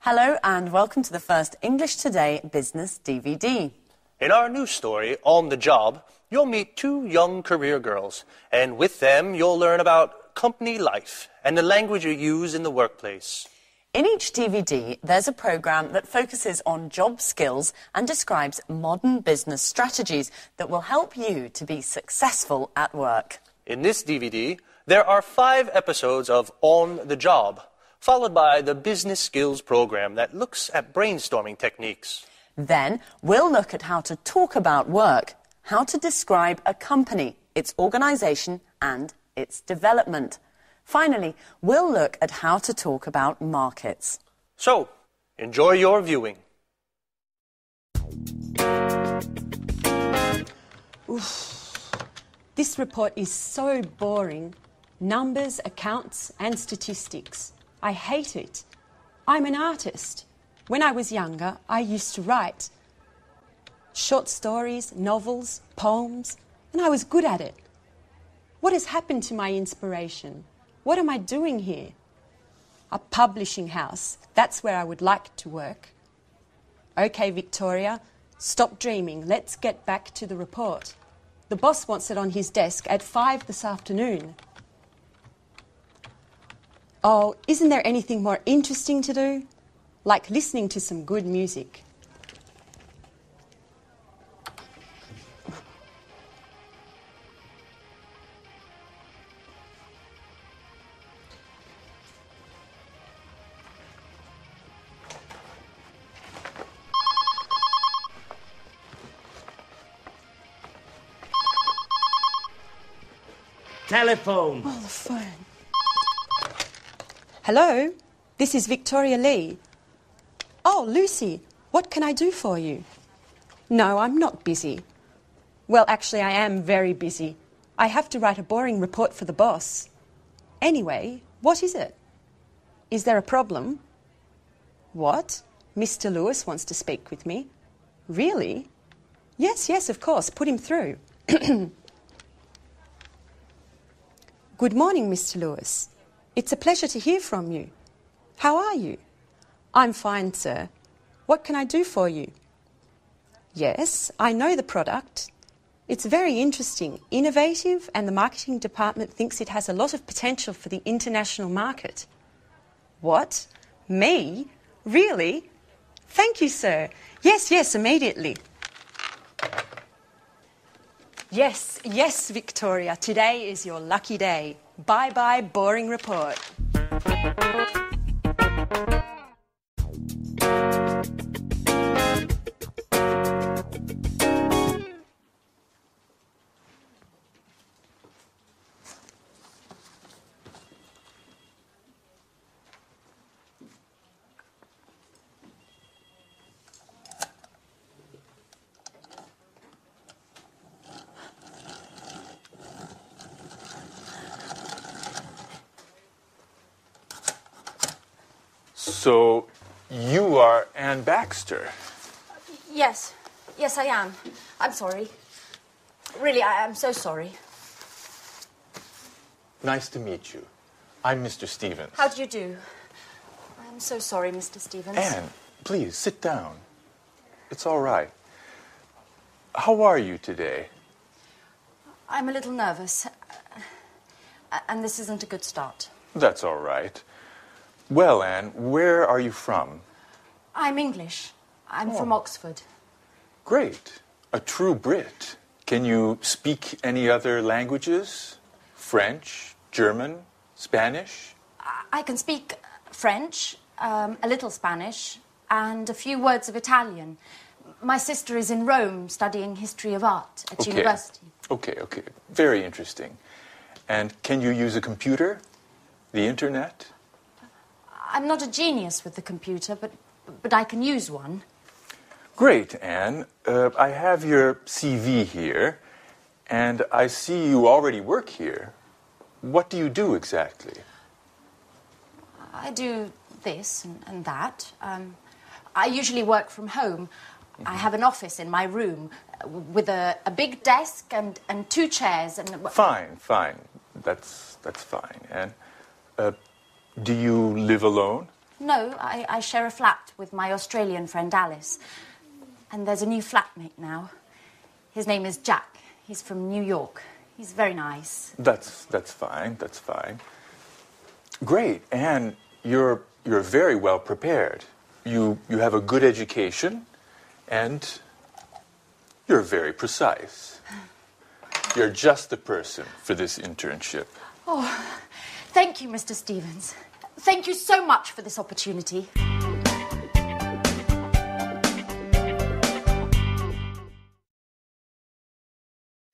Hello and welcome to the first English Today business DVD. In our new story, On the Job, you'll meet two young career girls, and with them you'll learn about company life and the language you use in the workplace. In each DVD, there's a program that focuses on job skills and describes modern business strategies that will help you to be successful at work. In this DVD, there are 5 episodes of On the Job, followed by the business skills program that looks at brainstorming techniques. Then we'll look at how to talk about work, how to describe a company, its organisation and its development. Finally, we'll look at how to talk about markets. So, enjoy your viewing. Oof. This report is so boring. Numbers, accounts and statistics. I hate it. I'm an artist. When I was younger, I used to write short stories, novels, poems, and I was good at it. What has happened to my inspiration? What am I doing here? A publishing house. That's where I would like to work. Okay, Victoria, stop dreaming. Let's get back to the report. The boss wants it on his desk at 5 this afternoon. Oh, isn't there anything more interesting to do? Like listening to some good music. Telephone. Oh, the phone. Hello, this is Victoria Lee. Oh, Lucy, what can I do for you? No, I'm not busy. Well, actually, I am very busy. I have to write a boring report for the boss. Anyway, what is it? Is there a problem? What? Mr. Lewis wants to speak with me. Really? Yes, of course. Put him through. Good morning, Mr. Lewis. It's a pleasure to hear from you. How are you? I'm fine, sir. What can I do for you? Yes, I know the product. It's very interesting, innovative, and the marketing department thinks it has a lot of potential for the international market. What? Me? Really? Thank you, sir. Yes, immediately. Yes, Victoria. Today is your lucky day. Bye-bye, boring report. So, you are Anne Baxter. Yes, I am. I'm sorry. Really, I'm so sorry. Nice to meet you. I'm Mr. Stevens. How do you do? I'm so sorry, Mr. Stevens. Anne, please, sit down. It's all right. How are you today? I'm a little nervous. And this isn't a good start. That's all right. Well, Anne, where are you from? I'm English. I'm from Oxford. Great. A true Brit. Can you speak any other languages? French, German, Spanish? I can speak French, a little Spanish, and a few words of Italian. My sister is in Rome studying history of art at university. Okay. Very interesting. And can you use a computer? The internet? I'm not a genius with the computer, but I can use one. Great, Anne. I have your CV here, and I see you already work here. What do you do exactly? I do this and that. I usually work from home. I have an office in my room with a big desk and 2 chairs. And Fine. That's fine. And do you live alone? No, I share a flat with my Australian friend Alice. And there's a new flatmate now. His name is Jack. He's from New York. He's very nice. That's fine. That's fine. Great, and you're very well prepared. You have a good education, and you're very precise. You're just the person for this internship. Oh, thank you, Mr. Stevens. Thank you so much for this opportunity.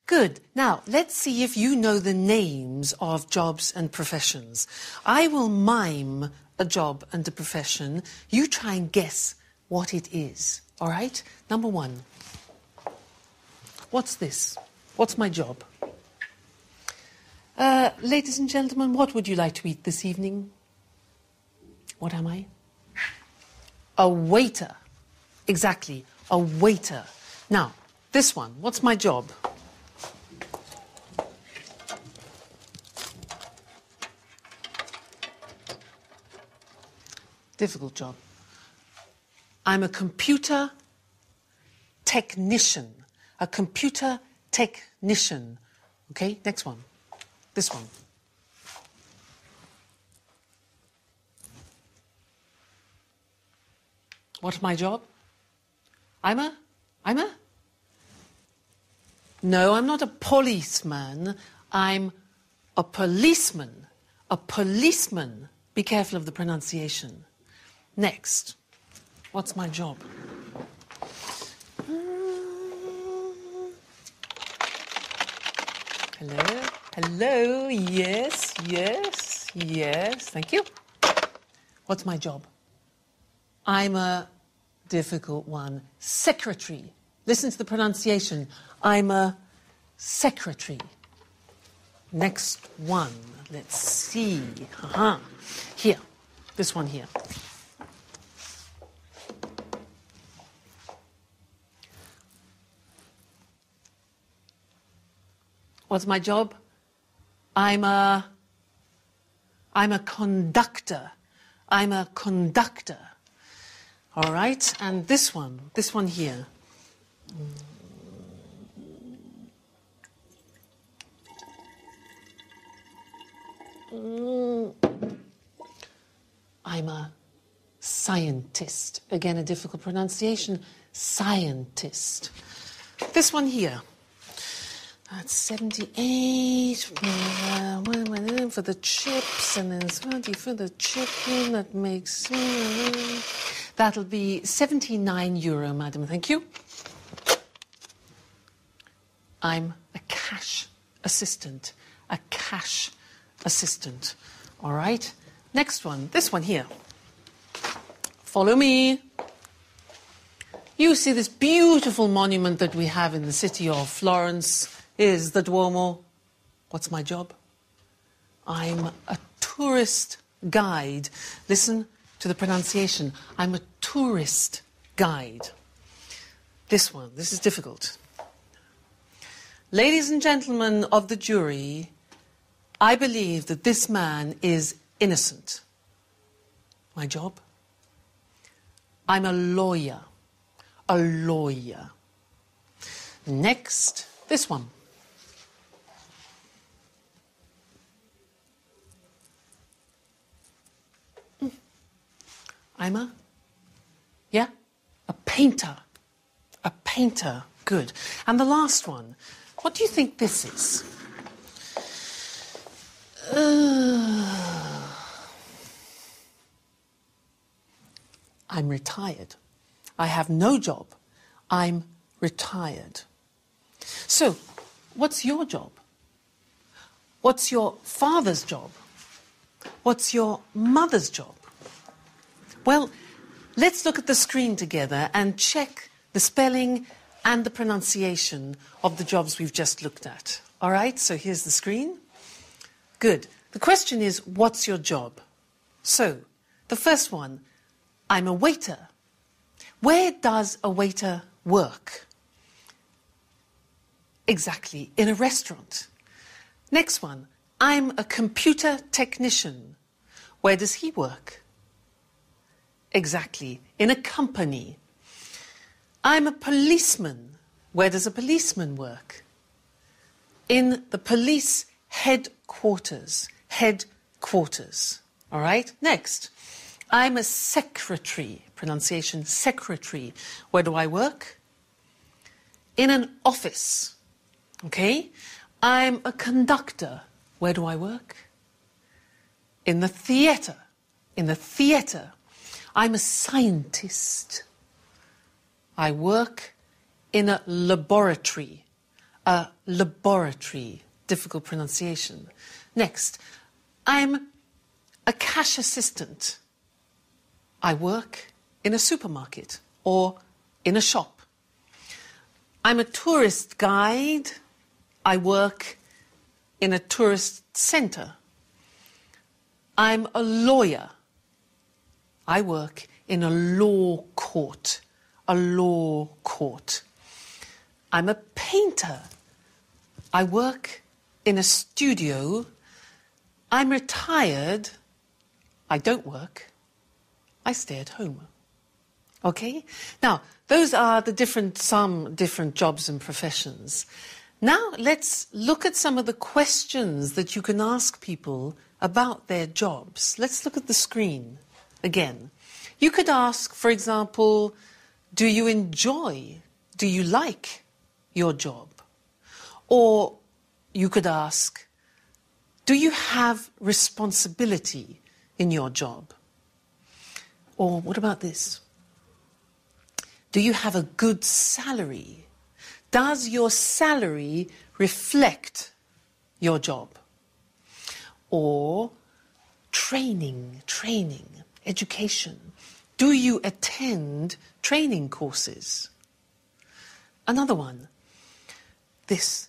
Good. Now, let's see if you know the names of jobs and professions. I will mime a job and a profession. You try and guess what it is. All right? Number one. What's this? What's my job? Ladies and gentlemen, what would you like to eat this evening? What am I? A waiter. Exactly. A waiter. Now, this one. What's my job? Difficult job. I'm a computer technician. A computer technician. Okay, next one. This one. What's my job? No, I'm not a policeman. I'm a policeman. A policeman. Be careful of the pronunciation. Next. What's my job? Hello? Hello? Yes, yes, yes. Thank you. What's my job? I'm a difficult one. Secretary. Listen to the pronunciation. I'm a secretary. Next one. Let's see. Here. This one here. What's my job? I'm a conductor. I'm a conductor. All right, and this one here. I'm a scientist. Again, a difficult pronunciation. Scientist. This one here. That's 78 for the chips, and then 20 for the chicken. That makes... that'll be €79, madam. Thank you. I'm a cash assistant. A cash assistant. All right. Next one. This one here. Follow me. You see this beautiful monument that we have in the city of Florence is the Duomo. What's my job? I'm a tourist guide. Listen to the pronunciation. I'm a tourist guide. This one, this is difficult. Ladies and gentlemen of the jury, I believe that this man is innocent. My job? I'm a lawyer. A lawyer. Next, this one. I'm a painter. A painter. Good. And the last one. What do you think this is? I'm retired. I have no job. I'm retired. So, what's your job? What's your father's job? What's your mother's job? Well, let's look at the screen together and check the spelling and the pronunciation of the jobs we've just looked at. All right, so here's the screen. Good. The question is, what's your job? So, the first one, I'm a waiter. Where does a waiter work? Exactly, in a restaurant. Next one, I'm a computer technician. Where does he work? exactly? In a company. I'm a policeman. Where does a policeman work? In the police headquarters. Headquarters. All right? Next. I'm a secretary. Pronunciation, secretary. Where do I work? In an office. Okay? I'm a conductor. Where do I work? In the theatre. In the theatre. I'm a scientist. I work in a laboratory. A laboratory. Difficult pronunciation. Next. I'm a cash assistant. I work in a supermarket or in a shop. I'm a tourist guide. I work in a tourist centre. I'm a lawyer. I work in a law court. A law court. I'm a painter. I work in a studio. I'm retired. I don't work. I stay at home. Okay? Now, those are some different jobs and professions. Now, let's look at some of the questions that you can ask people about their jobs. Let's look at the screen again. You could ask, for example, do you enjoy, do you like your job? Or you could ask, do you have responsibility in your job? Or what about this? Do you have a good salary? Does your salary reflect your job? Or training, education. Do you attend training courses? Another one, this.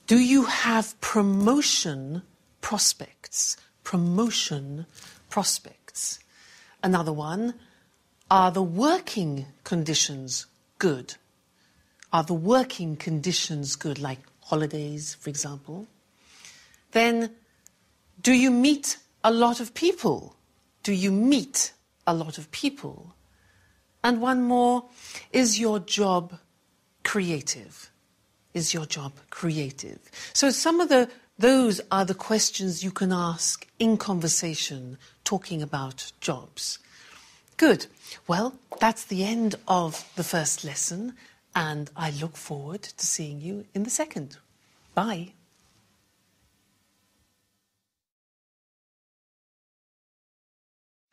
Do you have promotion prospects? Promotion prospects. Another one, are the working conditions good? Are the working conditions good, like holidays, for example? Then, do you meet a lot of people? Do you meet a lot of people? And one more, is your job creative? Is your job creative? So those are the questions you can ask in conversation, talking about jobs. Good. Well, that's the end of the first lesson, and I look forward to seeing you in the second. Bye.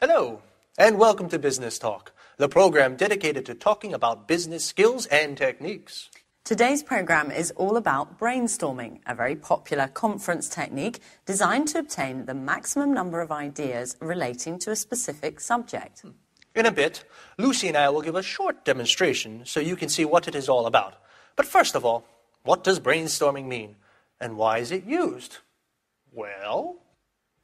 Hello, and welcome to Business Talk, the program dedicated to talking about business skills and techniques. Today's programme is all about brainstorming, a very popular conference technique designed to obtain the maximum number of ideas relating to a specific subject. In a bit, Lucy and I will give a short demonstration so you can see what it is all about. But first of all, what does brainstorming mean? And why is it used? Well,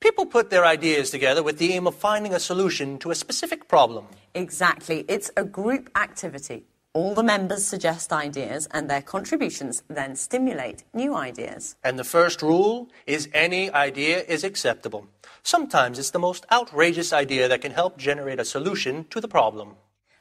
people put their ideas together with the aim of finding a solution to a specific problem. Exactly. It's a group activity. All the members suggest ideas and their contributions then stimulate new ideas. And the first rule is any idea is acceptable. Sometimes it's the most outrageous idea that can help generate a solution to the problem.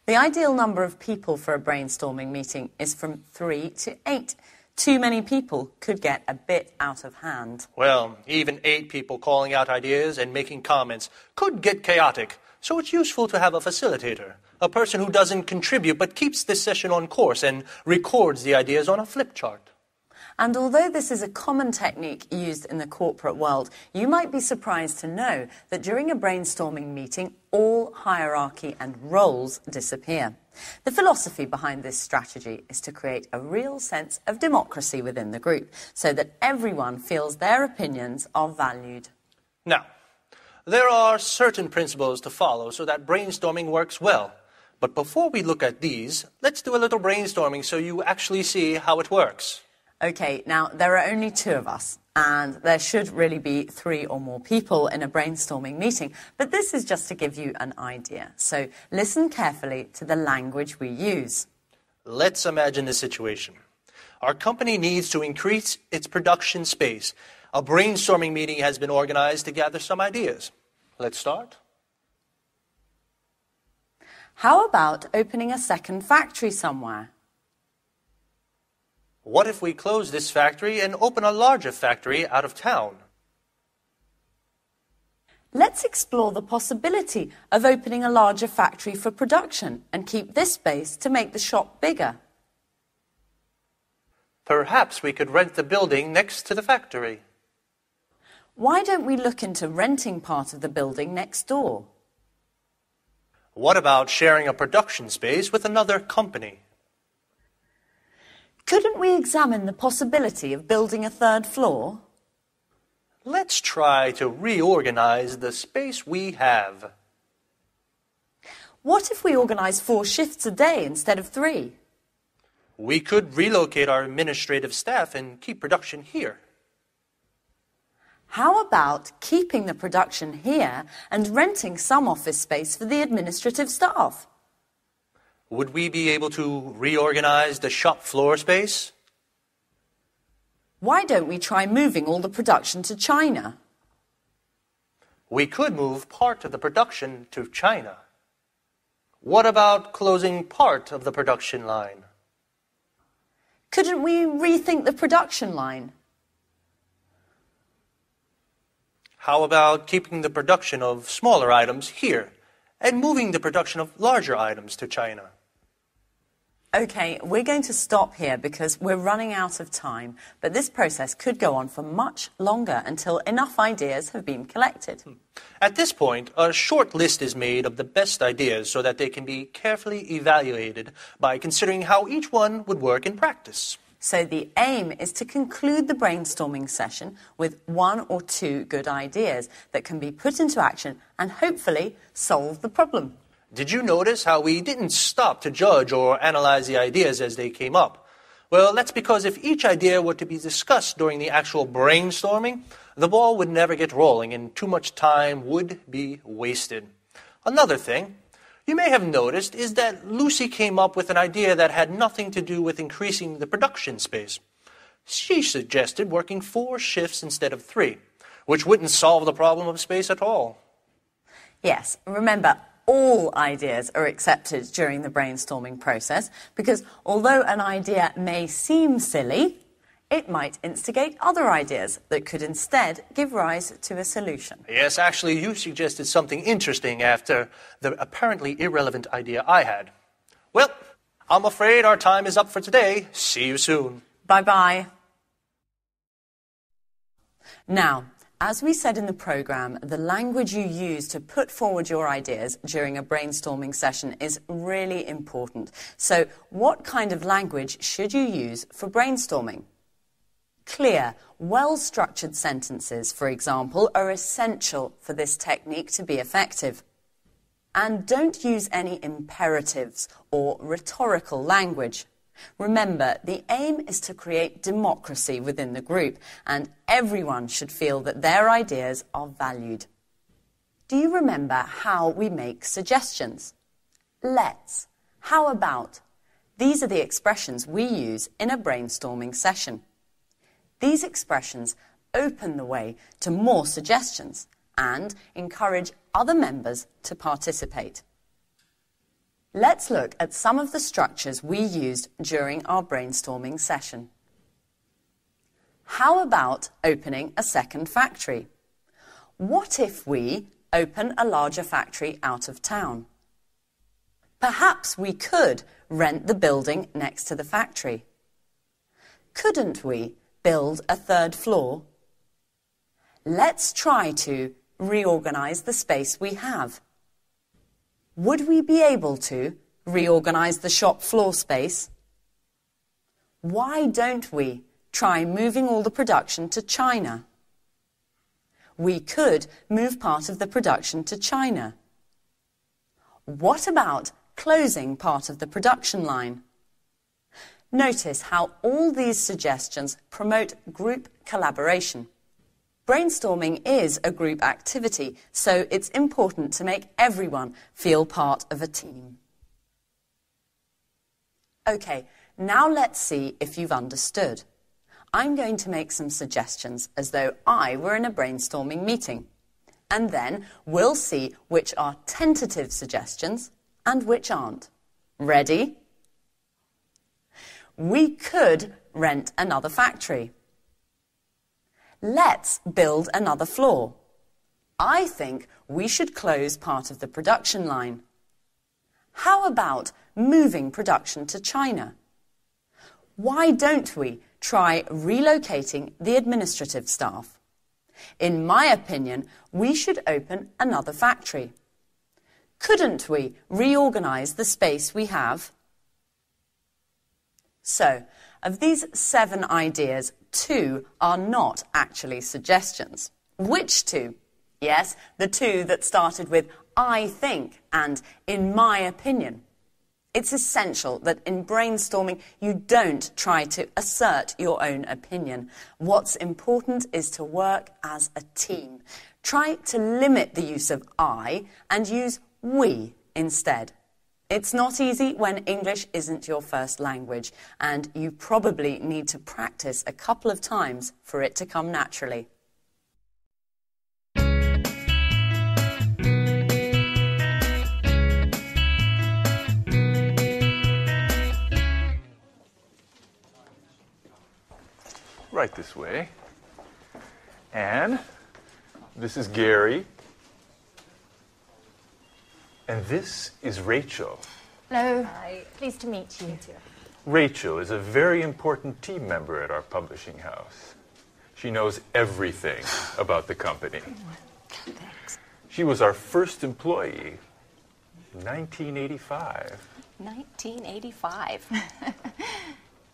The ideal number of people for a brainstorming meeting is from 3 to 8. Too many people could get a bit out of hand. Well, even 8 people calling out ideas and making comments could get chaotic. So it's useful to have a facilitator, a person who doesn't contribute but keeps this session on course and records the ideas on a flip chart. And although this is a common technique used in the corporate world, you might be surprised to know that during a brainstorming meeting, all hierarchy and roles disappear. The philosophy behind this strategy is to create a real sense of democracy within the group, so that everyone feels their opinions are valued. Now, there are certain principles to follow so that brainstorming works well. But before we look at these, let's do a little brainstorming so you actually see how it works. Okay, now there are only 2 of us, and there should really be 3 or more people in a brainstorming meeting, but this is just to give you an idea. So listen carefully to the language we use. Let's imagine this situation. Our company needs to increase its production space. A brainstorming meeting has been organized to gather some ideas. Let's start. How about opening a second factory somewhere? What if we close this factory and open a larger factory out of town? Let's explore the possibility of opening a larger factory for production and keep this space to make the shop bigger. Perhaps we could rent the building next to the factory. Why don't we look into renting part of the building next door? What about sharing a production space with another company? Couldn't we examine the possibility of building a third floor? Let's try to reorganize the space we have. What if we organise 4 shifts a day instead of 3? We could relocate our administrative staff and keep production here. How about keeping the production here and renting some office space for the administrative staff? Would we be able to reorganize the shop floor space? Why don't we try moving all the production to China? We could move part of the production to China. What about closing part of the production line? Couldn't we rethink the production line? How about keeping the production of smaller items here and moving the production of larger items to China? OK, we're going to stop here because we're running out of time, but this process could go on for much longer until enough ideas have been collected. At this point, a short list is made of the best ideas so that they can be carefully evaluated by considering how each one would work in practice. So the aim is to conclude the brainstorming session with 1 or 2 good ideas that can be put into action and hopefully solve the problem. Did you notice how we didn't stop to judge or analyze the ideas as they came up? Well, that's because if each idea were to be discussed during the actual brainstorming, the ball would never get rolling and too much time would be wasted. Another thing you may have noticed is that Lucy came up with an idea that had nothing to do with increasing the production space. She suggested working 4 shifts instead of 3, which wouldn't solve the problem of space at all. Yes, remember, all ideas are accepted during the brainstorming process because although an idea may seem silly, it might instigate other ideas that could instead give rise to a solution. Yes, actually, you suggested something interesting after the apparently irrelevant idea I had. Well, I'm afraid our time is up for today. See you soon. Bye-bye. Now, as we said in the programme, the language you use to put forward your ideas during a brainstorming session is really important. So, what kind of language should you use for brainstorming? Clear, well-structured sentences, for example, are essential for this technique to be effective. And don't use any imperatives or rhetorical language. Remember, the aim is to create democracy within the group, and everyone should feel that their ideas are valued. Do you remember how we make suggestions? Let's, how about? These are the expressions we use in a brainstorming session. These expressions open the way to more suggestions and encourage other members to participate. Let's look at some of the structures we used during our brainstorming session. How about opening a second factory? What if we open a larger factory out of town? Perhaps we could rent the building next to the factory. Couldn't we build a third floor? Let's try to reorganize the space we have. Would we be able to reorganize the shop floor space? Why don't we try moving all the production to China? We could move part of the production to China. What about closing part of the production line? Notice how all these suggestions promote group collaboration. Brainstorming is a group activity, so it's important to make everyone feel part of a team. OK, now let's see if you've understood. I'm going to make some suggestions as though I were in a brainstorming meeting. And then we'll see which are tentative suggestions and which aren't. Ready? We could rent another factory. Let's build another floor. I think we should close part of the production line. How about moving production to China? Why don't we try relocating the administrative staff? In my opinion, we should open another factory. Couldn't we reorganize the space we have? So, of these 7 ideas, 2 are not actually suggestions. Which 2? Yes, the 2 that started with I think and in my opinion. It's essential that in brainstorming you don't try to assert your own opinion. What's important is to work as a team. Try to limit the use of I and use we instead. It's not easy when English isn't your first language, and you probably need to practice a couple of times for it to come naturally. Right this way. And this is Gary. And this is Rachel. Hello. Hi. Pleased to meet you. Rachel is a very important team member at our publishing house. She knows everything about the company. Thanks. She was our first employee in 1985. 1985.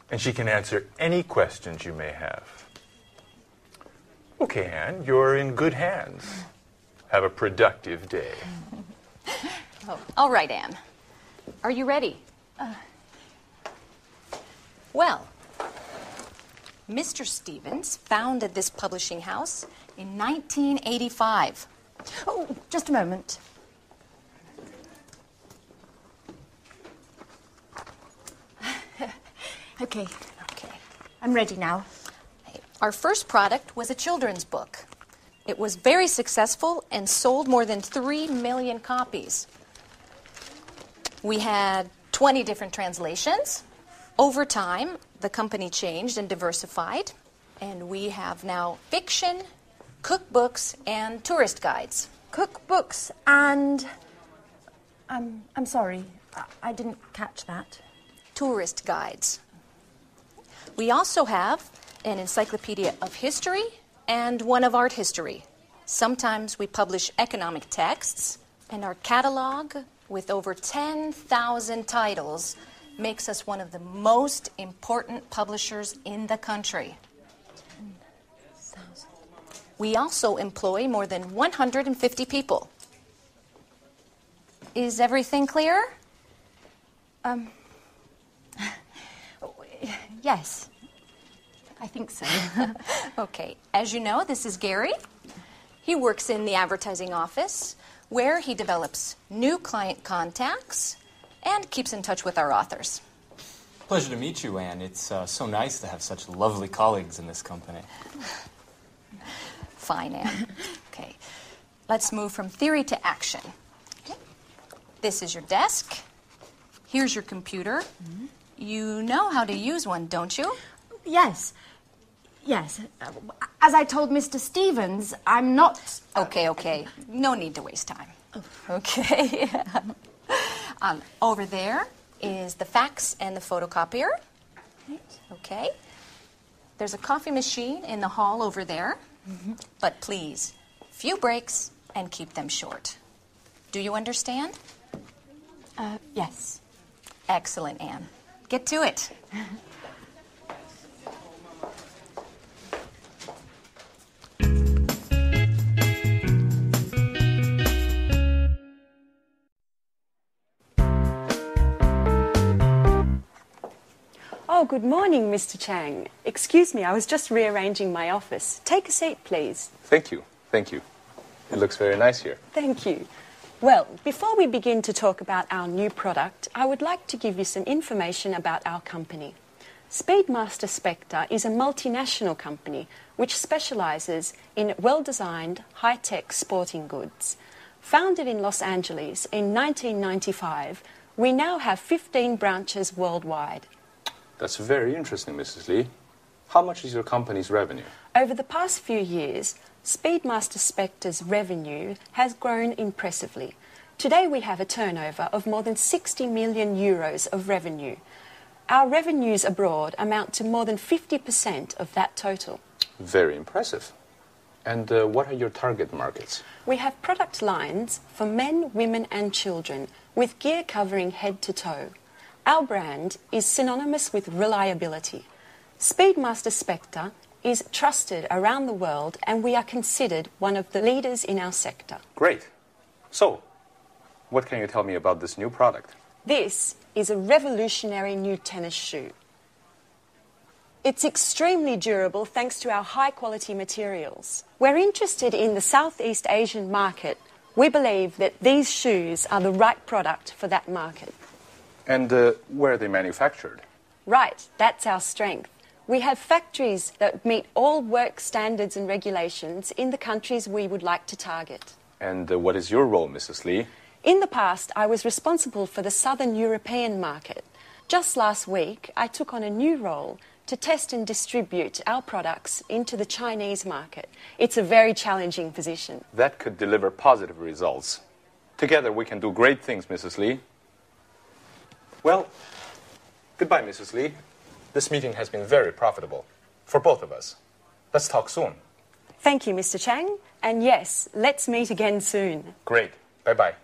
And she can answer any questions you may have. Okay, Anne, you're in good hands. Have a productive day. Oh, all right, Anne. Are you ready? Well, Mr. Stevens founded this publishing house in 1985. Oh, just a moment. Okay. I'm ready now. Our first product was a children's book. It was very successful and sold more than 3 million copies. We had 20 different translations. Over time, the company changed and diversified, and we have now fiction, cookbooks, and tourist guides. Cookbooks and... I'm sorry, I didn't catch that. Tourist guides. We also have an encyclopedia of history and one of art history. Sometimes we publish economic texts, and our catalog with over 10,000 titles makes us one of the most important publishers in the country. 10,000. We also employ more than 150 people. Is everything clear? Yes, I think so. Okay. As you know, this is Gary. He works in the advertising office, where he develops new client contacts and keeps in touch with our authors. Pleasure to meet you, Anne. It's so nice to have such lovely colleagues in this company. Fine, Anne. Okay. Let's move from theory to action. Okay. This is your desk. Here's your computer. Mm-hmm. You know how to use one, don't you? Yes. As I told Mr. Stevens, I'm not... Okay. No need to waste time. Okay. Over there is the fax and the photocopier. Okay. There's a coffee machine in the hall over there. Mm-hmm. But please, few breaks and keep them short. Do you understand? Yes. Excellent, Anne. Get to it. Oh, good morning, Mr. Chang. Excuse me, I was just rearranging my office. Take a seat, please. Thank you. It looks very nice here. Thank you. Well, before we begin to talk about our new product, I would like to give you some information about our company. Speedmaster Spectre is a multinational company which specialises in well-designed, high-tech sporting goods. Founded in Los Angeles in 1995, we now have 15 branches worldwide. That's very interesting, Mrs. Lee. How much is your company's revenue? Over the past few years, Speedmaster Spectre's revenue has grown impressively. Today we have a turnover of more than 60 million euros of revenue. Our revenues abroad amount to more than 50% of that total. Very impressive. And what are your target markets? We have product lines for men, women and children with gear covering head to toe. Our brand is synonymous with reliability. Speedmaster Spectre is trusted around the world and we are considered one of the leaders in our sector. Great. So, what can you tell me about this new product? This is a revolutionary new tennis shoe. It's extremely durable thanks to our high-quality materials. We're interested in the Southeast Asian market. We believe that these shoes are the right product for that market. And where are they manufactured? Right, that's our strength. We have factories that meet all work standards and regulations in the countries we would like to target. And what is your role, Mrs. Lee? In the past, I was responsible for the Southern European market. Just last week, I took on a new role to test and distribute our products into the Chinese market. It's a very challenging position. That could deliver positive results. Together we can do great things, Mrs. Lee. Well, goodbye, Mrs. Lee. This meeting has been very profitable for both of us. Let's talk soon. Thank you, Mr. Chang. And yes, let's meet again soon. Great. Bye-bye.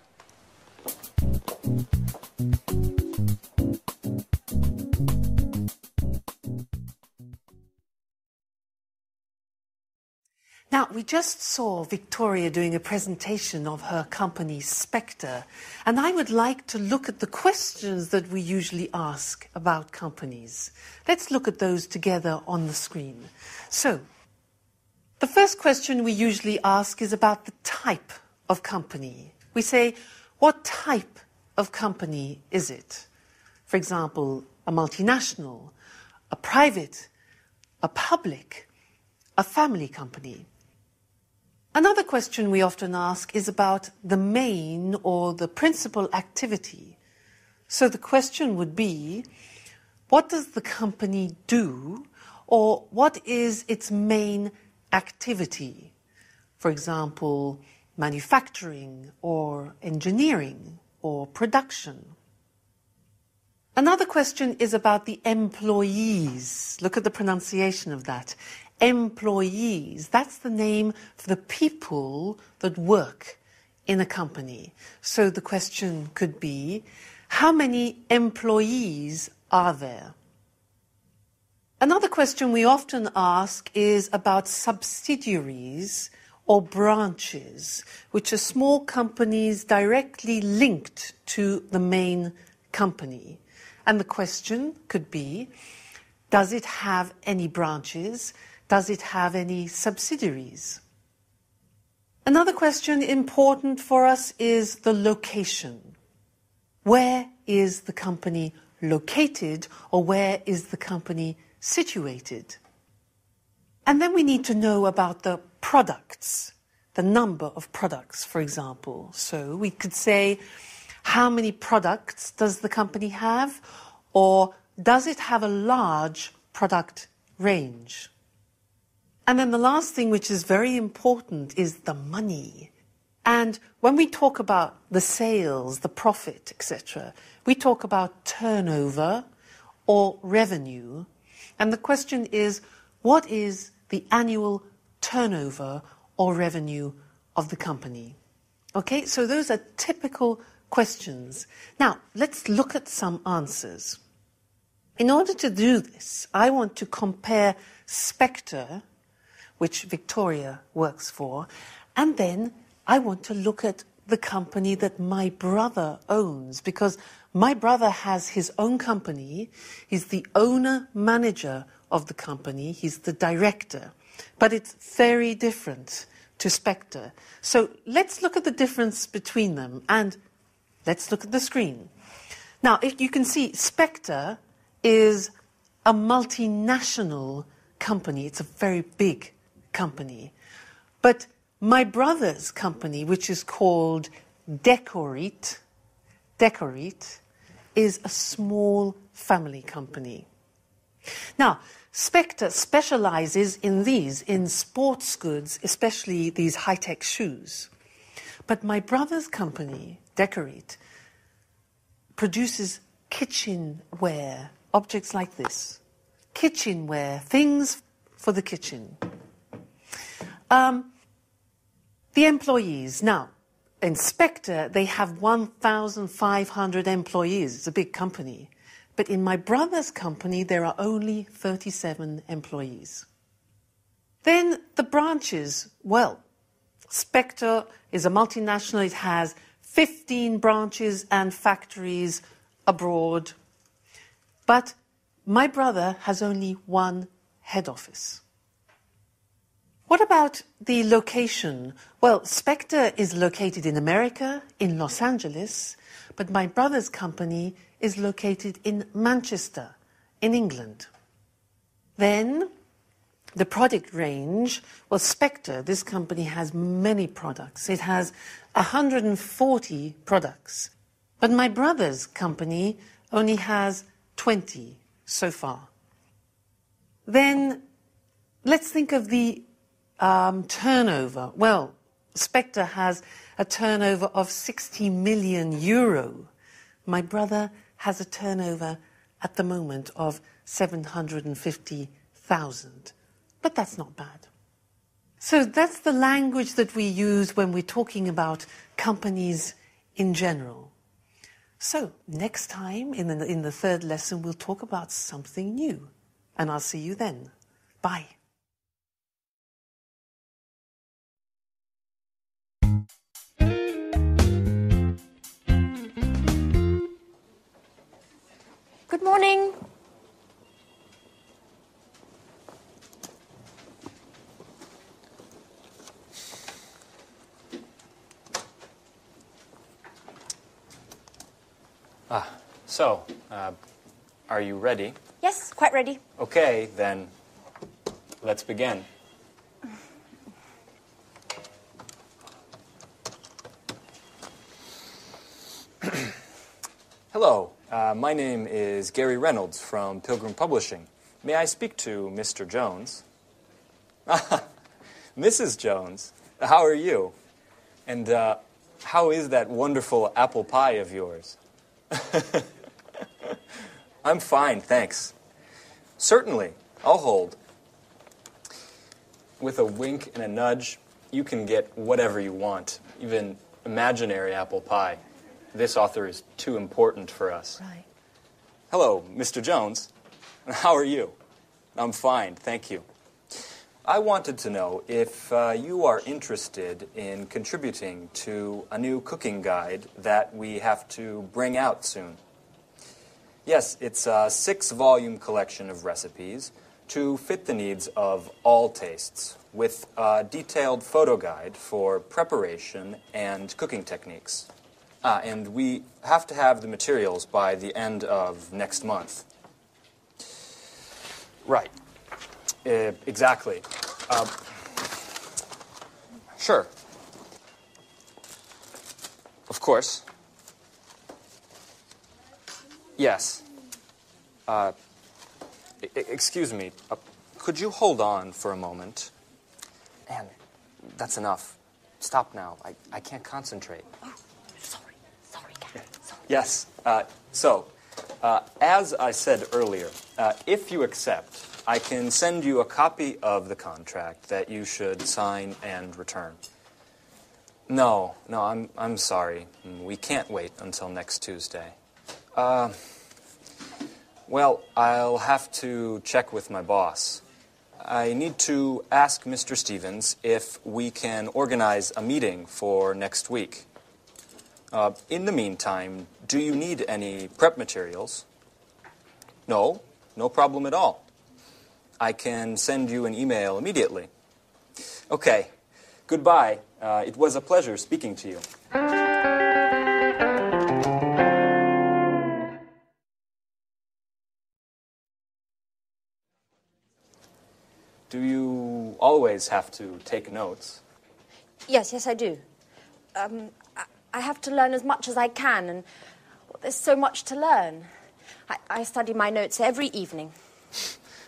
Now, we just saw Victoria doing a presentation of her company, Spectre, and I would like to look at the questions that we usually ask about companies. Let's look at those together on the screen. So, the first question we usually ask is about the type of company. We say, what type of company is it? For example, a multinational, a private, a public, a family company. Another question we often ask is about the main or the principal activity. So the question would be, what does the company do, or what is its main activity? For example, manufacturing or engineering or production. Another question is about the employees. Look at the pronunciation of that. Employees, that's the name for the people that work in a company. So the question could be, how many employees are there? Another question we often ask is about subsidiaries or branches, which are small companies directly linked to the main company. And the question could be, does it have any branches? Does it have any subsidiaries? Another question important for us is the location. Where is the company located, or where is the company situated? And then we need to know about the products, the number of products, for example. So we could say, how many products does the company have, or does it have a large product range? And then the last thing, which is very important, is the money. And when we talk about the sales, the profit, etc., we talk about turnover or revenue. And the question is, what is the annual turnover or revenue of the company? Okay, so those are typical questions. Now, let's look at some answers. In order to do this, I want to compare Spectre, which Victoria works for, and then I want to look at the company that my brother owns, because my brother has his own company. He's the owner-manager of the company. He's the director. But it's very different to Spectre. So let's look at the difference between them, and let's look at the screen. Now, if you can see, Spectre is a multinational company. It's a very big company. But My brother's company, which is called Decorate, is a small family company. Now, Spectre specializes in sports goods, especially these high-tech shoes. But my brother's company, Decorate, produces kitchenware, objects like this. Kitchenware, things for the kitchen. The employees. Now, in Spectre, they have 1,500 employees. It's a big company. But in my brother's company, there are only 37 employees. Then the branches. Well, Spectre is a multinational. It has 15 branches and factories abroad. But my brother has only one head office. What about the location? Well, Spectre is located in America, in Los Angeles, but my brother's company is located in Manchester, in England. Then, the product range, well, Spectre, this company has many products. It has 140 products. But my brother's company only has 20 so far. Then, let's think of the turnover. Well, Spectre has a turnover of 60 million euro. My brother has a turnover at the moment of 750,000. But that's not bad. So that's the language that we use when we're talking about companies in general. So next time, in the third lesson, we'll talk about something new. And I'll see you then. Bye. Good morning. So, are you ready? Yes, quite ready. Okay, then let's begin. Hello, my name is Gary Reynolds from Pilgrim Publishing. May I speak to Mr. Jones? Mrs. Jones, how are you? And how is that wonderful apple pie of yours? I'm fine, thanks. Certainly, I'll hold. With a wink and a nudge, you can get whatever you want, even imaginary apple pie. This author is too important for us. Right. Hello, Mr. Jones. How are you? I'm fine, thank you. I wanted to know if you are interested in contributing to a new cooking guide that we have to bring out soon. Yes, it's a 6-volume collection of recipes to fit the needs of all tastes, with a detailed photo guide for preparation and cooking techniques. And we have to have the materials by the end of next month. Right. Exactly. Sure. Of course. Yes. Excuse me. Could you hold on for a moment? Anne, that's enough. Stop now. I can't concentrate. Oh, sorry, Gary. Sorry. Yes. As I said earlier, if you accept, I can send you a copy of the contract that you should sign and return. No, I'm sorry. We can't wait until next Tuesday. Well, I'll have to check with my boss. I need to ask Mr. Stevens if we can organize a meeting for next week. In the meantime, do you need any prep materials? No problem at all. I can send you an email immediately. Okay, goodbye. It was a pleasure speaking to you. Do you always have to take notes? Yes, I do. I have to learn as much as I can, and there's so much to learn. I study my notes every evening.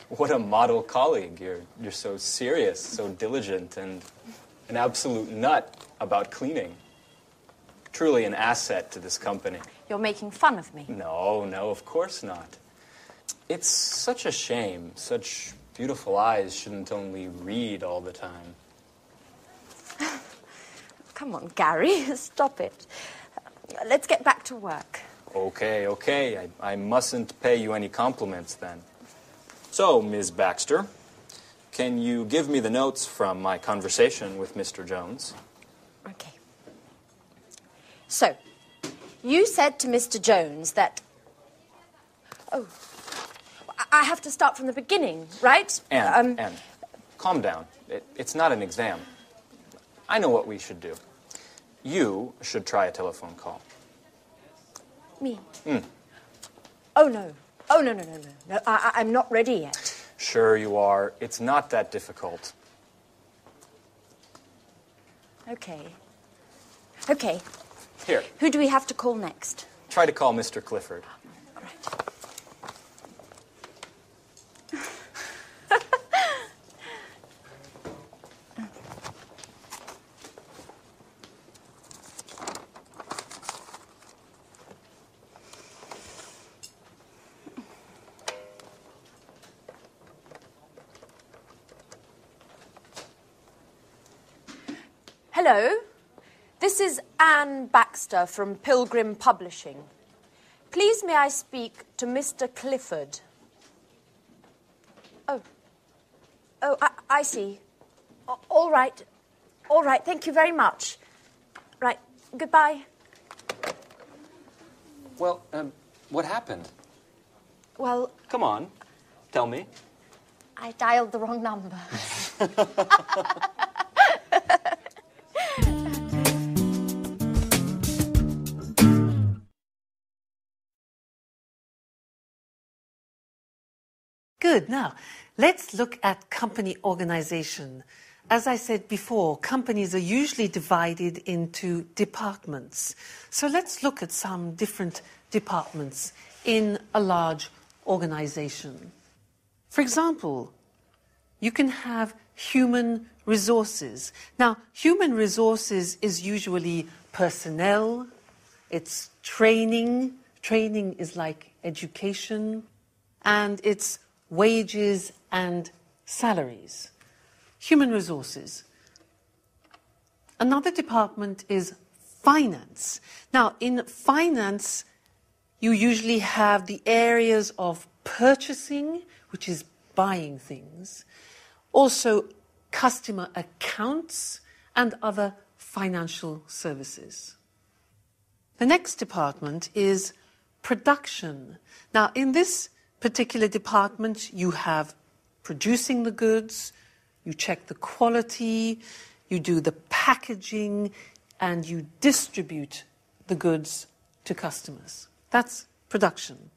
What a model colleague. You're so serious, so diligent, and an absolute nut about cleaning. Truly an asset to this company. You're making fun of me. No, of course not. It's such a shame. Such beautiful eyes shouldn't only read all the time. Come on, Gary, stop it. Let's get back to work. Okay. I mustn't pay you any compliments then. So, Ms. Baxter, can you give me the notes from my conversation with Mr. Jones? Okay. So, you said to Mr. Jones that... Oh, I have to start from the beginning, right? Anne, calm down. It's not an exam. I know what we should do. You should try a telephone call. Me? Oh, no. No, I'm not ready yet. Sure you are. It's not that difficult. Okay. Here, Who do we have to call next? try to call Mr. Clifford. All right. Hello, this is Anne Baxter from Pilgrim Publishing. Please may I speak to Mr. Clifford? Oh, I see. All right, thank you very much. Right, goodbye. Well, what happened? Well, Come on, tell me. I dialed the wrong number. Good. Now, let's look at company organization. As I said before, companies are usually divided into departments. So let's look at some different departments in a large organization. For example, you can have human resources. Now, human resources is usually personnel, it's training. Training is like education, and it's wages and salaries. Human resources. Another department is finance. Now, in finance, you usually have the areas of purchasing, which is buying things, also customer accounts and other financial services. The next department is production. Now, in this particular department, you have producing the goods, you check the quality, you do the packaging, and you distribute the goods to customers. That's production.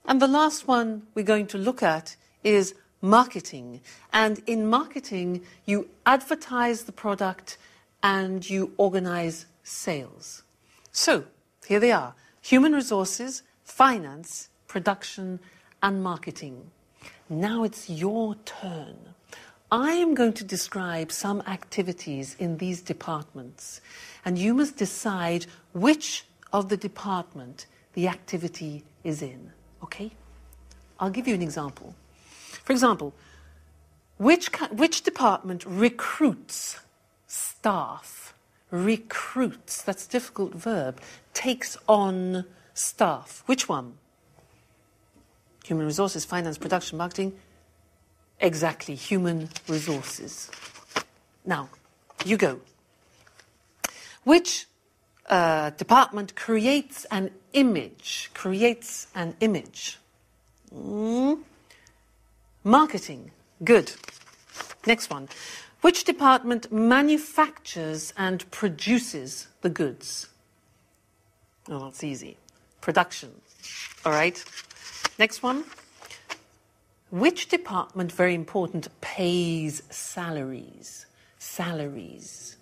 And the last one we're going to look at is marketing. And in marketing, you advertise the product and you organize sales. So, here they are: human resources, finance, production, and marketing. Now it's your turn. I am going to describe some activities in these departments, and you must decide which of the department the activity is in, okay? I'll give you an example. For example, which department recruits staff? Recruits, that's a difficult verb, takes on staff. Which one? Human resources, finance, production, marketing. Exactly, human resources. Now, you go. Which department creates an image? Creates an image. Marketing. Good. Next one. Which department manufactures and produces the goods? Oh, that's easy. Production. All right. Next one. Which department, very important, pays salaries? Salaries.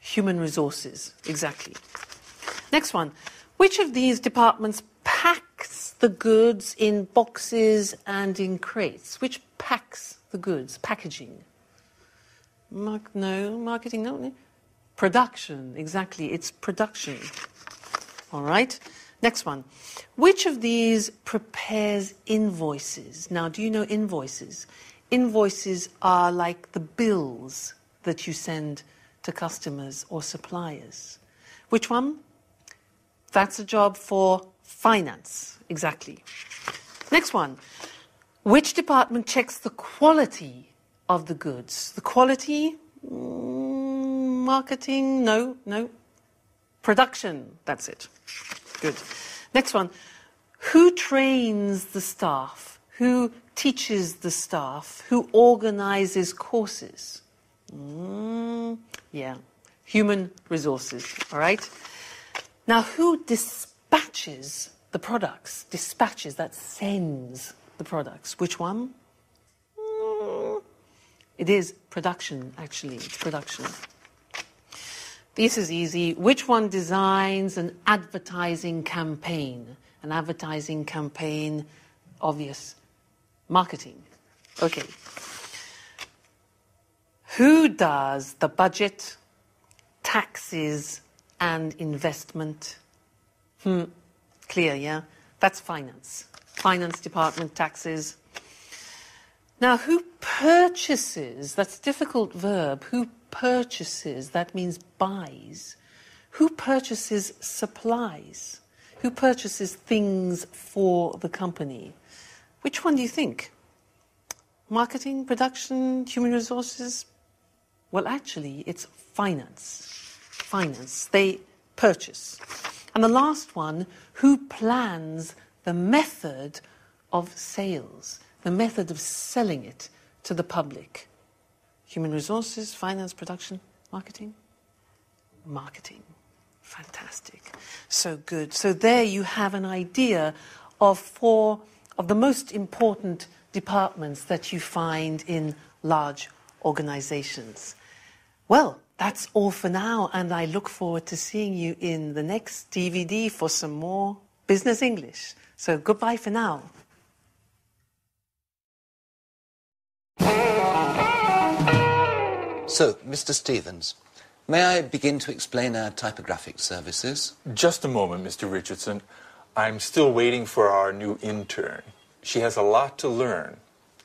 Human resources, exactly. Next one. Which of these departments packs the goods in boxes and in crates? Which packs the goods? Packaging. Marketing, no. Production, exactly. It's production. All right. Next one. Which of these prepares invoices? Now, do you know invoices? Invoices are like the bills that you send to customers or suppliers. Which one? That's a job for finance, exactly. Next one. Which department checks the quality of the goods? The quality? Marketing? No. Production, that's it. Good. Next one. Who trains the staff? Who teaches the staff? Who organizes courses? Yeah. Human resources, all right? Now, who dispatches the products? Dispatches, that sends the products. Which one? It is production, actually. It's production. This is easy. Which one designs an advertising campaign? An advertising campaign, obvious. Marketing. Okay. Who does the budget, taxes, and investment? Clear, yeah? That's finance. Finance department, taxes. Now, who purchases? That's a difficult verb. Who purchases? That means buys. Who purchases supplies? Who purchases things for the company? Which one do you think? Marketing, production, human resources? Well, actually, it's finance. Finance. They purchase. And the last one, who plans the method of sales, the method of selling it to the public? Human resources, finance, production, marketing? Marketing. Fantastic. So good. So there you have an idea of 4 of the most important departments that you find in large organizations. Well, that's all for now, and I look forward to seeing you in the next DVD for some more business English. So goodbye for now. So, Mr. Stevens, may I begin to explain our typographic services? Just a moment, Mr. Richardson. I'm still waiting for our new intern. She has a lot to learn,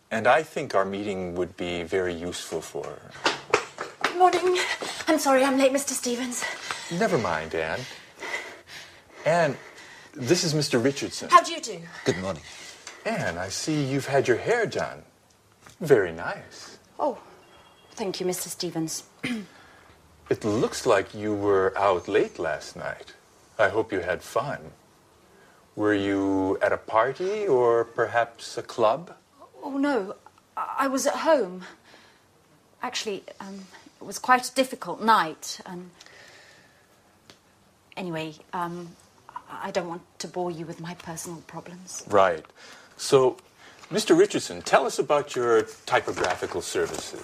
and I think our meeting would be very useful for her. Good morning. I'm sorry I'm late, Mr. Stevens. Never mind, Anne. Anne, this is Mr. Richardson. How do you do? Good morning. Anne, I see you've had your hair done. Very nice. Oh, thank you, Mr. Stevens. It looks like you were out late last night. I hope you had fun. Were you at a party or perhaps a club? Oh, no. I was at home. Actually, it was quite a difficult night. Anyway, I don't want to bore you with my personal problems. Right. So, Mr. Richardson, tell us about your typographical services.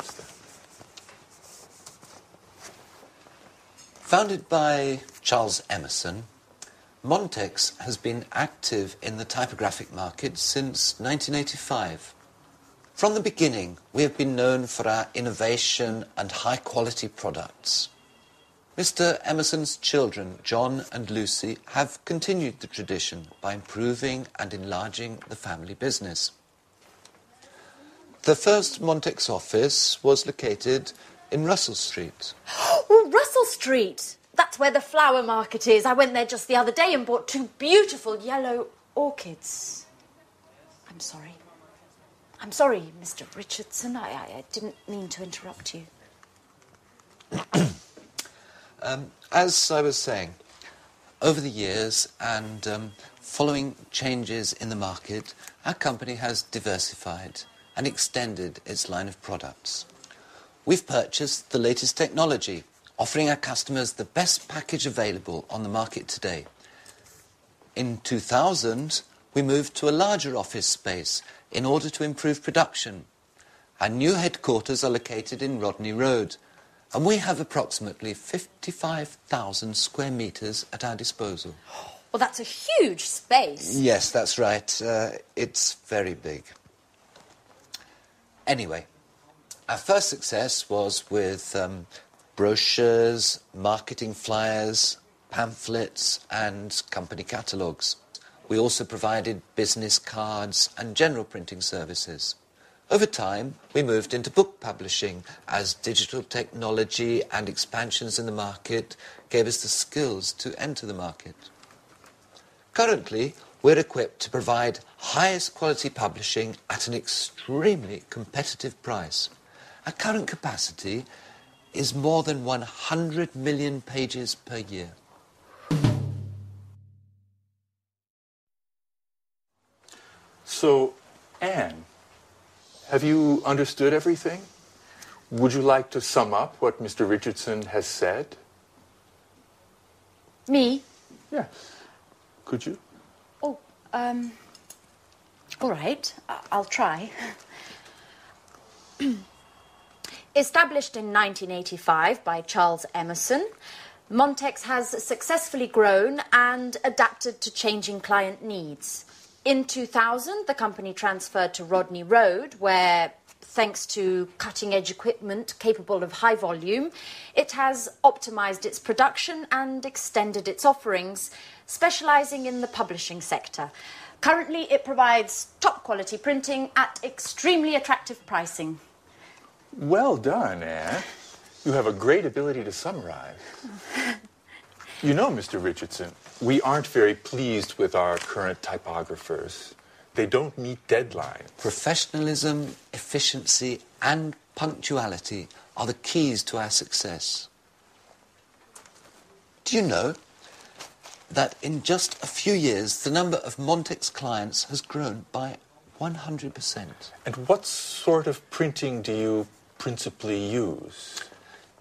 Founded by Charles Emerson, Montex has been active in the typographic market since 1985. From the beginning, we have been known for our innovation and high-quality products. Mr. Emerson's children, John and Lucy, have continued the tradition by improving and enlarging the family business. The first Montex office was located in Russell Street. Oh, Russell Street! That's where the flower market is. I went there just the other day and bought 2 beautiful yellow orchids. I'm sorry. I'm sorry, Mr. Richardson. I didn't mean to interrupt you. As I was saying, over the years and following changes in the market, our company has diversified and extended its line of products. We've purchased the latest technology, offering our customers the best package available on the market today. In 2000, we moved to a larger office space in order to improve production. Our new headquarters are located in Rodney Road, And we have approximately 55,000 square metres at our disposal. Well, that's a huge space. Yes, that's right. It's very big. Anyway, our first success was with brochures, marketing flyers, pamphlets and company catalogues. We also provided business cards and general printing services. Over time, we moved into book publishing as digital technology and expansions in the market gave us the skills to enter the market. Currently, we're equipped to provide highest quality publishing at an extremely competitive price. Our current capacity is more than 100 million pages per year. So, Anne, have you understood everything? Would you like to sum up what Mr. Richardson has said? Me? Yes. Could you? Oh, all right. I'll try. Established in 1985 by Charles Emerson, Montex has successfully grown and adapted to changing client needs. In 2000, the company transferred to Rodney Road, where, thanks to cutting-edge equipment capable of high volume, it has optimized its production and extended its offerings, specializing in the publishing sector. Currently, it provides top-quality printing at extremely attractive pricing. Well done, Anne. You have a great ability to summarize. You know, Mr. Richardson, we aren't very pleased with our current typographers. They don't meet deadlines. Professionalism, efficiency and punctuality are the keys to our success. Do you know that in just a few years the number of Montex clients has grown by 100%? And what sort of printing do you principally use?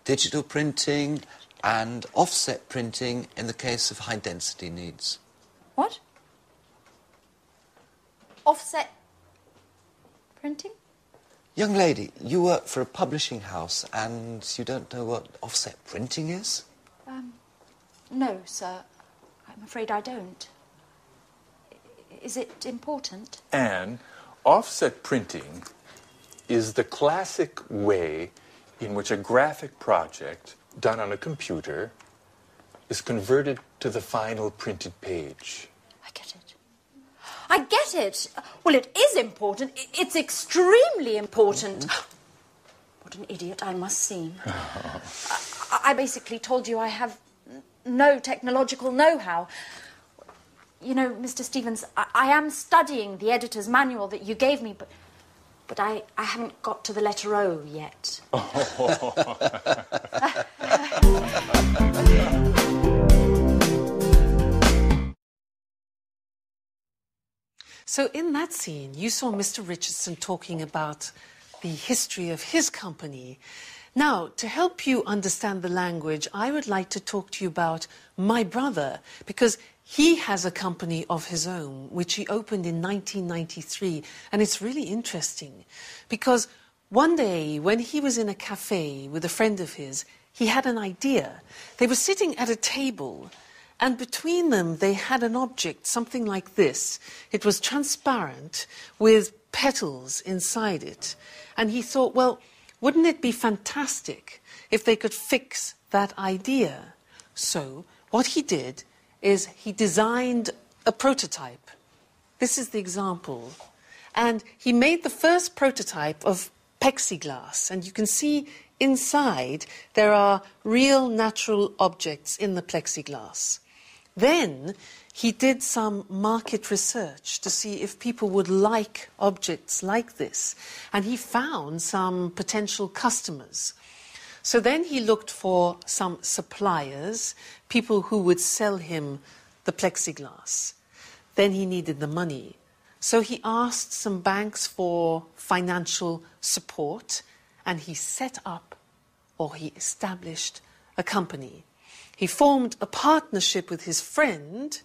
Digital printing and offset printing in the case of high-density needs. What? Offset printing? Young lady, you work for a publishing house and you don't know what offset printing is? No, sir. I'm afraid I don't. Is it important? And offset printing is the classic way in which a graphic project done on a computer is converted to the final printed page. I get it. I get it. Well, it is important. It's extremely important. What an idiot I must seem. I basically told you I have no technological know-how. You know, Mr. Stevens, I am studying the editor's manual that you gave me, but I haven't got to the letter O yet. So in that scene, you saw Mr. Richardson talking about the history of his company. Now, to help you understand the language, I would like to talk to you about my brother, because he has a company of his own, which he opened in 1993. And it's really interesting, because one day when he was in a cafe with a friend of his, he had an idea. They were sitting at a table, and between them they had an object, something like this. It was transparent with petals inside it. And he thought, well, wouldn't it be fantastic if they could fix that idea? So what he did is he designed a prototype. This is the example. And he made the first prototype of plexiglass. And you can see inside there are real natural objects in the plexiglass. Then he did some market research to see if people would like objects like this. And he found some potential customers. So then he looked for some suppliers, people who would sell him the plexiglass. Then he needed the money. So he asked some banks for financial support, and he set up, or he established, a company. He formed a partnership with his friend,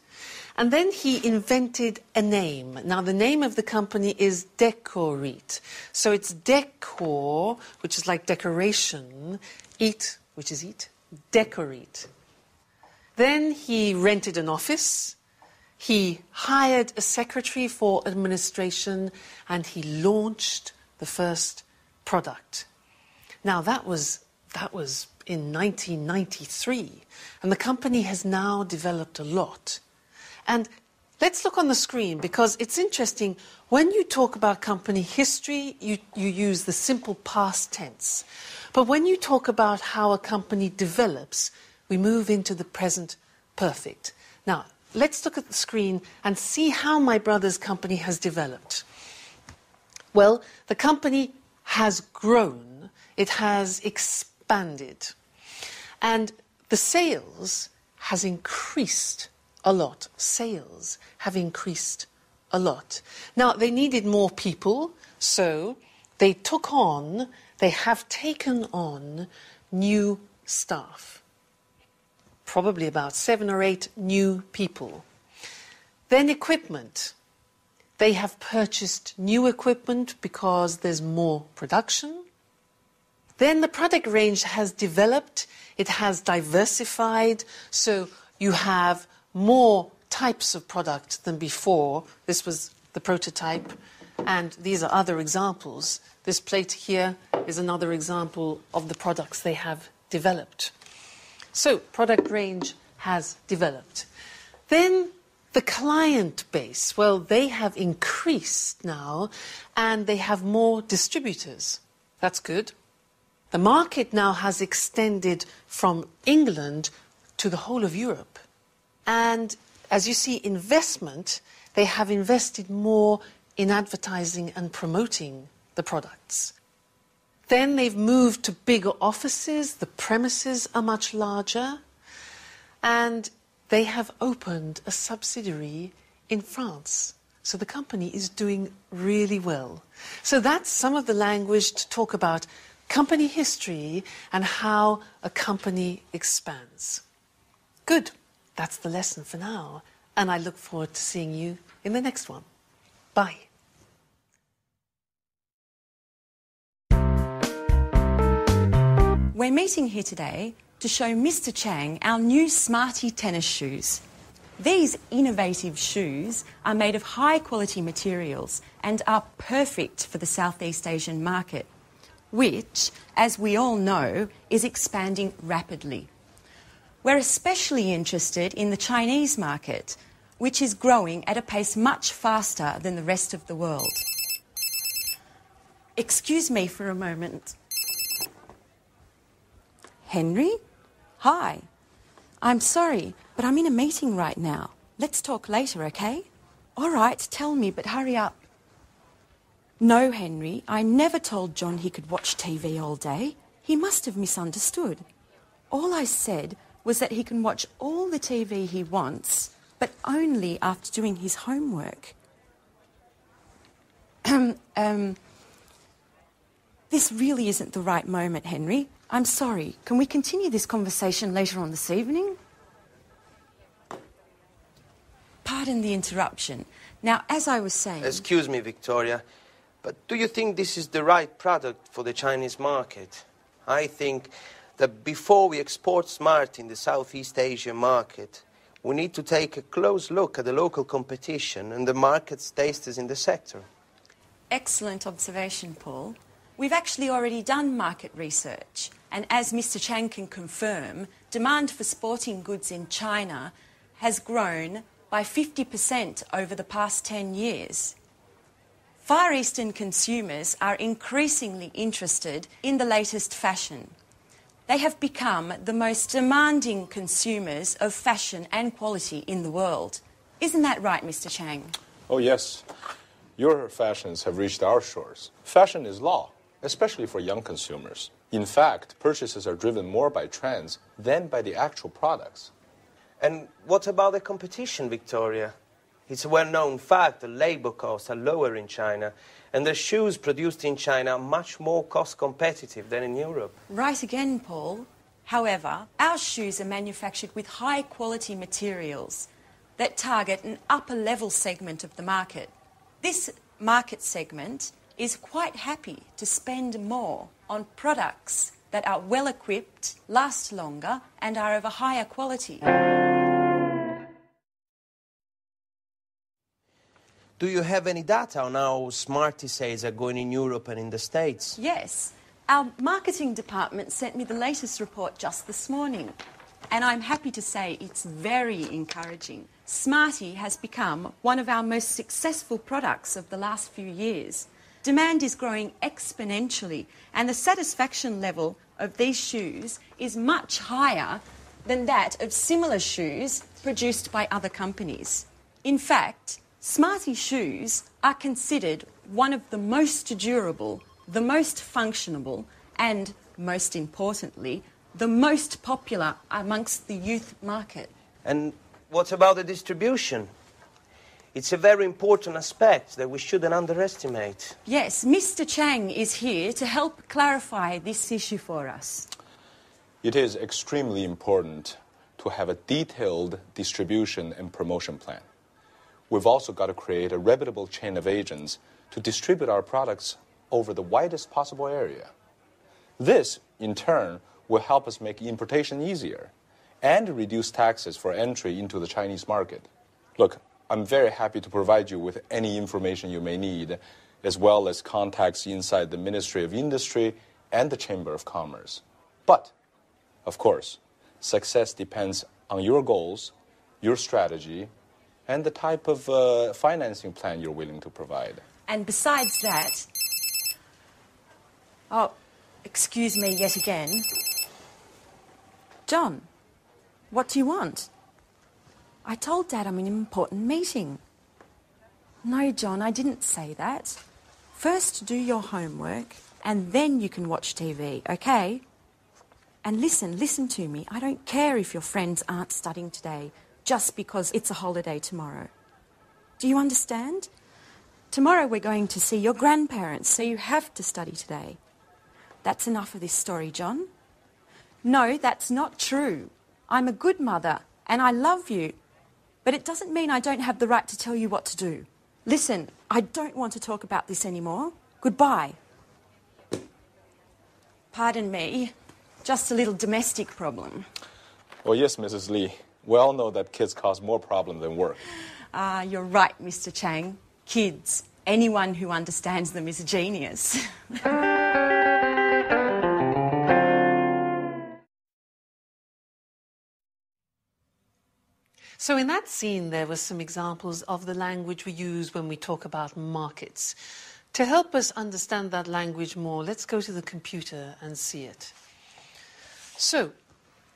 and then he invented a name. Now, the name of the company is Decorit. So it's decor, which is like decoration, eat, which is eat, Decorit. Then he rented an office, he hired a secretary for administration, and he launched the first product. Now, that was in 1993, and the company has now developed a lot. And let's look on the screen, because it's interesting. When you talk about company history, you use the simple past tense. But when you talk about how a company develops, we move into the present perfect. Now, let's look at the screen and see how my brother's company has developed. Well, the company has grown. It has expanded. And the sales has increased a lot. Sales have increased a lot. Now, they needed more people, so they have taken on new staff. Probably about 7 or 8 new people. Then equipment. They have purchased new equipment because there's more production. Then the product range has developed. It has diversified, so you have more types of product than before. This was the prototype, and these are other examples. This plate here is another example of the products they have developed. So, product range has developed. Then the client base, well, they have increased now, and they have more distributors. That's good. The market now has extended from England to the whole of Europe. And as you see, investment, they have invested more in advertising and promoting the products. Then they've moved to bigger offices, the premises are much larger, and they have opened a subsidiary in France. So the company is doing really well. So that's some of the language to talk about company history and how a company expands. Good. That's the lesson for now. And I look forward to seeing you in the next one. Bye. We're meeting here today to show Mr. Chang our new Smarty tennis shoes. These innovative shoes are made of high-quality materials and are perfect for the Southeast Asian market, which, as we all know, is expanding rapidly. We're especially interested in the Chinese market, which is growing at a pace much faster than the rest of the world. Excuse me for a moment. Henry? Hi. I'm sorry, but I'm in a meeting right now. Let's talk later, okay? All right, tell me, but hurry up. No, Henry, I never told John he could watch TV all day. He must have misunderstood. All I said was that he can watch all the TV he wants, but only after doing his homework. This really isn't the right moment, Henry. I'm sorry. Can we continue this conversation later on this evening? Pardon the interruption. Now, as I was saying... Excuse me, Victoria, but do you think this is the right product for the Chinese market? I think that before we export smart in the Southeast Asian market, we need to take a close look at the local competition and the market's tasters in the sector. Excellent observation, Paul. We've actually already done market research, and as Mr. Chang can confirm, demand for sporting goods in China has grown by 50% over the past 10 years. Far Eastern consumers are increasingly interested in the latest fashion. They have become the most demanding consumers of fashion and quality in the world. Isn't that right, Mr. Chang? Oh, yes. Your fashions have reached our shores. Fashion is law, especially for young consumers. In fact, purchases are driven more by trends than by the actual products. And what about the competition, Victoria? It's a well-known fact that labor costs are lower in China, and the shoes produced in China are much more cost competitive than in Europe. Right again, Paul. However, our shoes are manufactured with high-quality materials that target an upper-level segment of the market. This market segment is quite happy to spend more on products that are well-equipped, last longer, and are of a higher quality. Do you have any data on how Smarty sales are going in Europe and in the States? Yes. Our marketing department sent me the latest report just this morning, and I'm happy to say it's very encouraging. Smarty has become one of our most successful products of the last few years. Demand is growing exponentially, and the satisfaction level of these shoes is much higher than that of similar shoes produced by other companies. In fact, Smarty shoes are considered one of the most durable, the most functional, and, most importantly, the most popular amongst the youth market. And what about the distribution? It's a very important aspect that we shouldn't underestimate. Yes, Mr. Chang is here to help clarify this issue for us. It is extremely important to have a detailed distribution and promotion plan. We've also got to create a reputable chain of agents to distribute our products over the widest possible area. This, in turn, will help us make importation easier and reduce taxes for entry into the Chinese market. Look, I'm very happy to provide you with any information you may need, as well as contacts inside the Ministry of Industry and the Chamber of Commerce. But, of course, success depends on your goals, your strategy, and the type of financing plan you're willing to provide. And besides that... Oh, excuse me yet again. John, what do you want? I told Dad I'm in an important meeting. No, John, I didn't say that. First do your homework, and then you can watch TV, okay? And listen to me. I don't care if your friends aren't studying today just because it's a holiday tomorrow. Do you understand? Tomorrow we're going to see your grandparents, so you have to study today. That's enough of this story, John. No, that's not true. I'm a good mother, and I love you. But it doesn't mean I don't have the right to tell you what to do. Listen, I don't want to talk about this anymore. Goodbye. Pardon me, just a little domestic problem. Oh, yes, Mrs. Lee. We all know that kids cause more problems than work. You're right, Mr. Chang. Kids, anyone who understands them is a genius. So in that scene, there were some examples of the language we use when we talk about markets. To help us understand that language more, let's go to the computer and see it. So,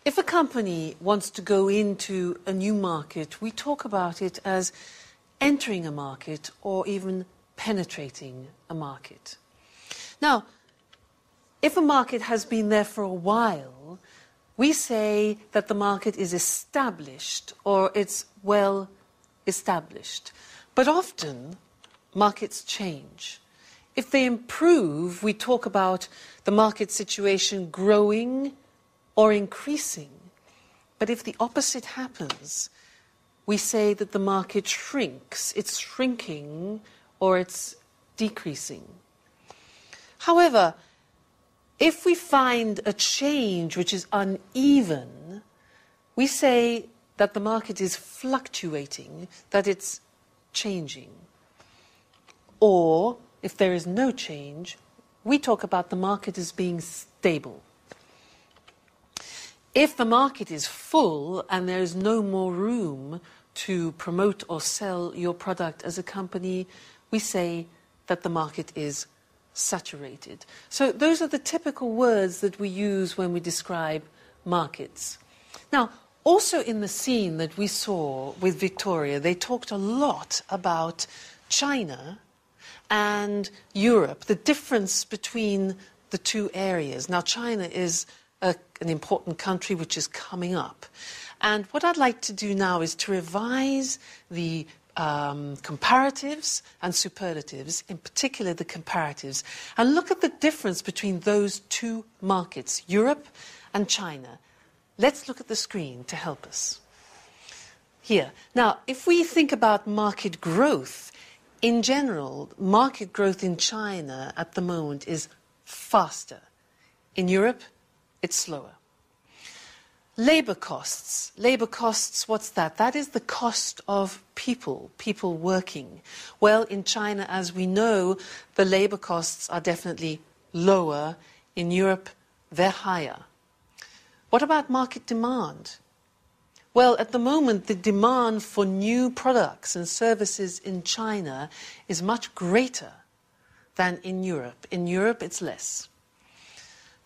if a company wants to go into a new market, we talk about it as entering a market or even penetrating a market. Now, if a market has been there for a while, we say that the market is established or it's well established. But often, markets change. If they improve, we talk about the market situation growing or increasing. But if the opposite happens, we say that the market shrinks, it's shrinking, or it's decreasing. However, if we find a change which is uneven, we say that the market is fluctuating, that it's changing. Or, if there is no change, we talk about the market as being stable. If the market is full and there is no more room to promote or sell your product as a company, we say that the market is saturated. So those are the typical words that we use when we describe markets. Now, also in the scene that we saw with Victoria, they talked a lot about China and Europe, the difference between the two areas. Now, China is an important country which is coming up. And what I'd like to do now is to revise the comparatives and superlatives, in particular the comparatives, and look at the difference between those two markets, Europe and China. Let's look at the screen to help us. Here. Now, if we think about market growth, in general, market growth in China at the moment is faster. In Europe, it's slower. Labour costs. Labour costs, what's that? That is the cost of people working. Well, in China, as we know, the labour costs are definitely lower. In Europe, they're higher. What about market demand? Well, at the moment, the demand for new products and services in China is much greater than in Europe. In Europe, it's less.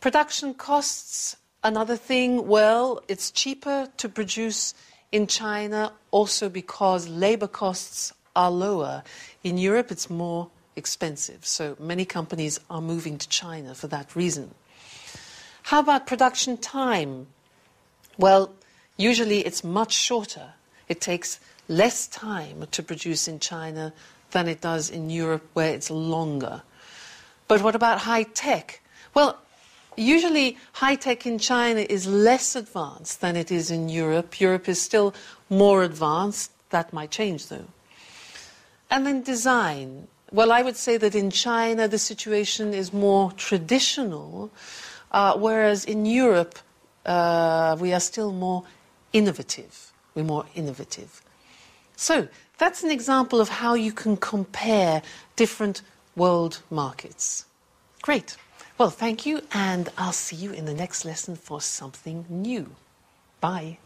Production costs, another thing, well, it's cheaper to produce in China also because labor costs are lower. In Europe, it's more expensive. So many companies are moving to China for that reason. How about production time? Well, usually it's much shorter. It takes less time to produce in China than it does in Europe, where it's longer. But what about high tech? Well, usually high tech in China is less advanced than it is in Europe. Europe is still more advanced. That might change, though. And then design. Well, I would say that in China the situation is more traditional, whereas in Europe we are still more innovative. We're more innovative. So that's an example of how you can compare different world markets. Great. Well, thank you, and I'll see you in the next lesson for something new. Bye.